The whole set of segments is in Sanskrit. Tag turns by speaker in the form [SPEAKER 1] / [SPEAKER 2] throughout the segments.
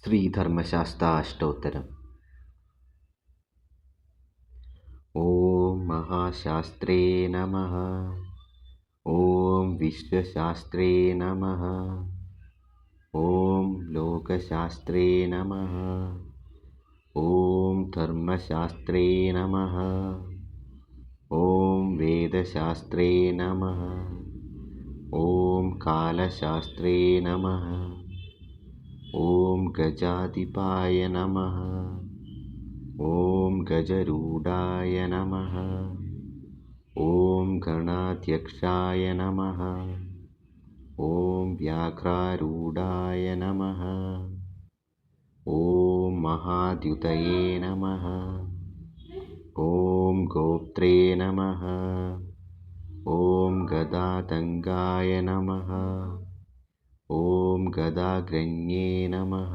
[SPEAKER 1] श्रीधर्मशास्त्राष्टोत्तरम्। ॐ महाशास्त्रे नमः। ॐ विश्वशास्त्रे नमः। ॐ लोकशास्त्रे नमः। ॐ धर्मशास्त्रे नमः। ॐ वेदशास्त्रे नमः। ॐ कालशास्त्रे नमः। ॐ गजाधिपाय नमः। ॐ गजरूढाय नमः। ॐ गणाध्यक्षाय नमः। ॐ व्याघ्रारूढाय नमः। ॐ महाद्युतये नमः। ॐ गोप्त्रे नमः। ॐ गदातङ्गाय नमः। ॐ गदाग्रण्ये नमः।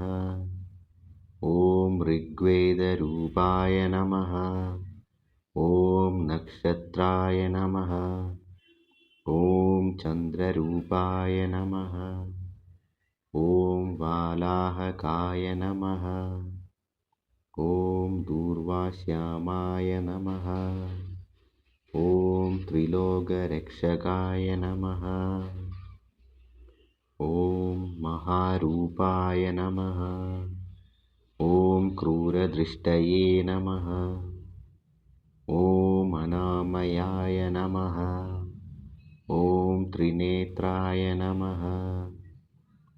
[SPEAKER 1] ॐ ऋग्वेदरूपाय नमः। ॐ नक्षत्राय नमः। ॐ चन्द्ररूपाय नमः। ॐ वालाहकाय नमः। ॐ दूर्वाश्यामाय नमः। ॐ त्रिलोकरक्षकाय नमः। ॐ महारूपाय नमः। ॐ क्रूरदृष्टये नमः। ॐ अनामयाय नमः। ॐ त्रिनेत्राय नमः।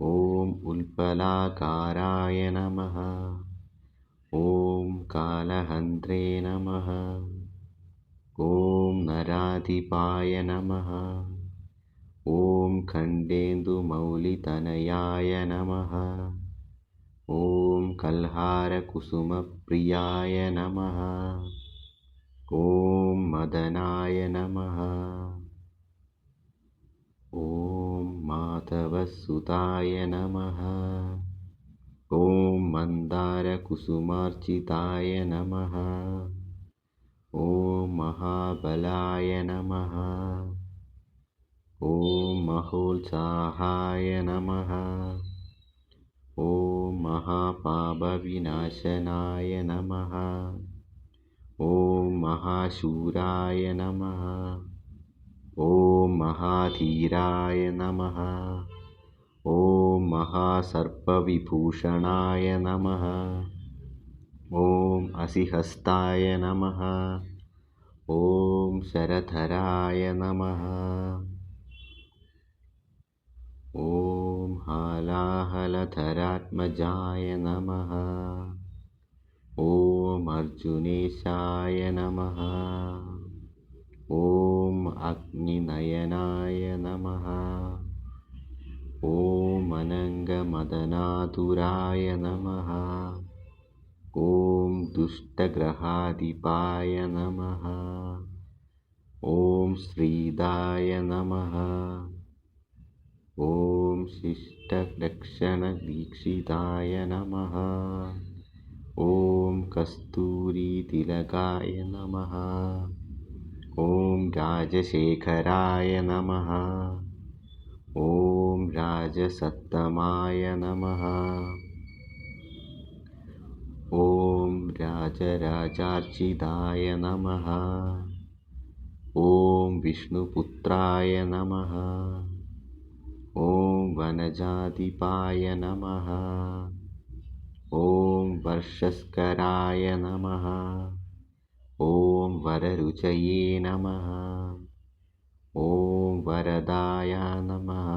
[SPEAKER 1] ॐ उल्पलाकाराय नमः। ॐ कालहन्त्रे नमः। ॐ नराधिपाय नमः। ॐ खण्डेन्दुमौलितनयाय नमः। ॐ कल्हारकुसुमप्रियाय नमः। ॐ मदनाय नमः। ॐ माधवसुताय नमः। ॐ मन्दारकुसुमार्चिताय नमः। ॐ महाबलाय नमः। ॐ महोत्साहाय नमः। ॐ महापापविनाशनाय नमः। ॐ महाशूराय नमः। ॐ महाधीराय नमः। ॐ महासर्पविभूषणाय नमः। ॐ असिहस्ताय नमः। ॐ शरधराय नमः। ॐ हालाहलधरात्मजाय नमः। ॐ अर्जुनेशाय नमः। ॐ अग्निनयनाय नमः। ॐ अनङ्गमदनातुराय नमः। ॐ दुष्टग्रहाधिपाय नमः। ॐ श्रीदाय नमः। ॐ शिष्टलक्षणदीक्षिताय नमः। ॐ कस्तूरीतिलकाय नमः। ॐ राजशेखराय नमः। ॐ राजसत्तमाय नमः। ॐ राजराजार्चिताय नमः। ॐ विष्णुपुत्राय नमः। ॐ वनजाधिपाय नमः। ॐ वर्षस्कराय नमः। ॐ वररुचये नमः। ॐ वरदाय नमः।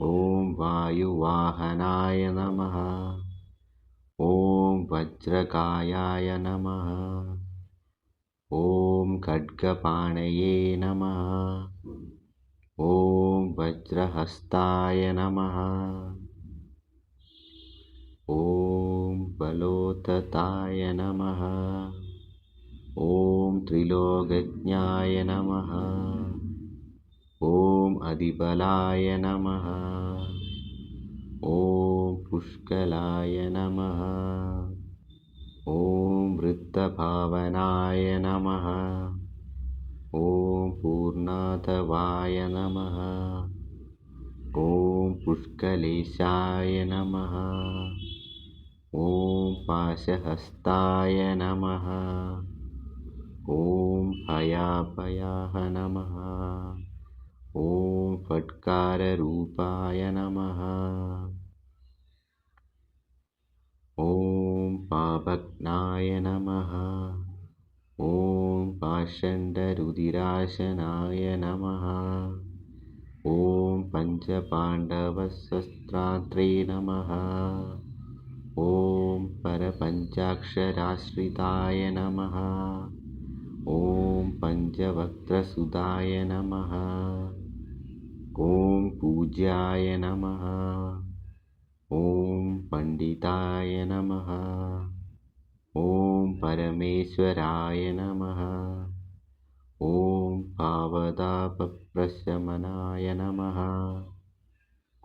[SPEAKER 1] ॐ वायुवाहनाय नमः। ॐ वज्रकायाय नमः। ॐ खड्गपाणये नमः। ॐ वज्रहस्ताय नमः। ॐ बलोतताय नमः। ॐ त्रिलोकज्ञाय नमः। ॐ अधिबलाय नमः। ॐ पुष्कलाय नमः। ॐ वृद्धभावनाय नमः। ॐ पूर्णाधवाय नमः। ॐ पुष्कलेशाय नमः। ॐ पाशहस्ताय नमः। ॐ भयाभयाः नमः। ॐ फट्काररूपाय नमः। ॐ पावक्नाय नमः। ॐ पाषण्डरुधिराशनाय नमः। ॐ पञ्चपाण्डवशस्त्रात्रे नमः। ॐ परपञ्चाक्षराश्रिताय नमः। ॐ पञ्चवक्त्रसुताय नमः। ॐ पूज्याय नमः। ॐ पण्डिताय नमः। ॐ परमेश्वराय नमः। ॐ भावतापप्रशमनाय नमः।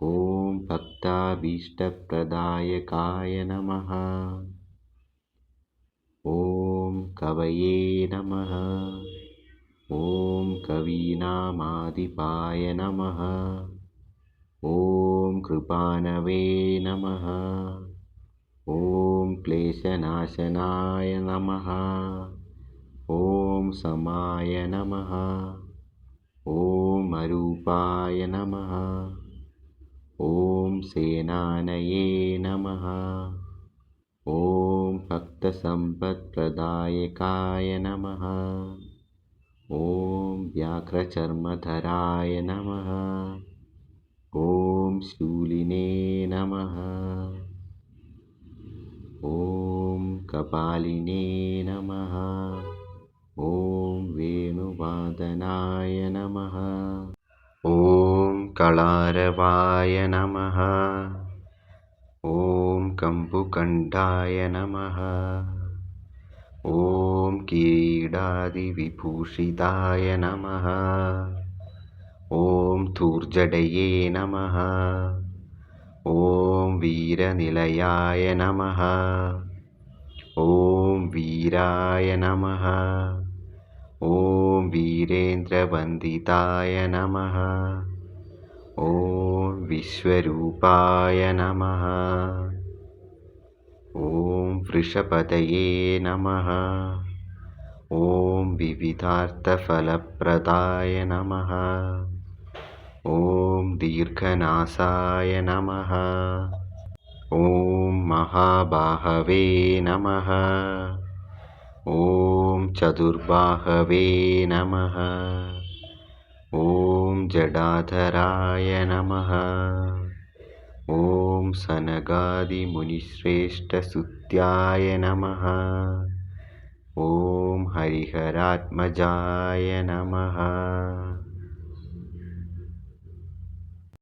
[SPEAKER 1] ॐ भक्ताभीष्टप्रदायकाय नमः। ॐ कवये नमः। ॐ कवीनामादिपाय नमः। ॐ कृपानवे नमः। ॐ क्लेशनाशनाय नमः। ॐ समाय नमः। ॐ अरूपाय नमः। ॐ सेनानये नमः। ॐ भक्तसम्पत्प्रदायकाय नमः। ॐ व्याघ्रचर्मधराय नमः। ॐ शूलिने नमः। ॐ कपालिने नमः। ॐ वेणुवादनाय नमः। ॐ कलारवाय नमः। ॐ कम्बुकण्ठाय नमः। ॐ किरीटादिविभूषिताय नमः। ॐ धूर्जटये नमः। ॐ वीरनिलयाय नमः। ॐ वीराय नमः। ॐ वीरेन्द्रवन्दिताय नमः। ॐ विश्वरूपाय नमः। ॐ वृषपतये नमः। ॐ विविधार्थफलप्रदाय नमः। ॐ दीर्घनासाय नमः। ॐ महाबाहवे नमः। ॐ चतुर्बाहवे नमः। ॐ जटाधराय नमः। ॐ सनकादिमुनिश्रेष्ठसुत्याय नमः। ॐ हरिहरात्मजाय नमः।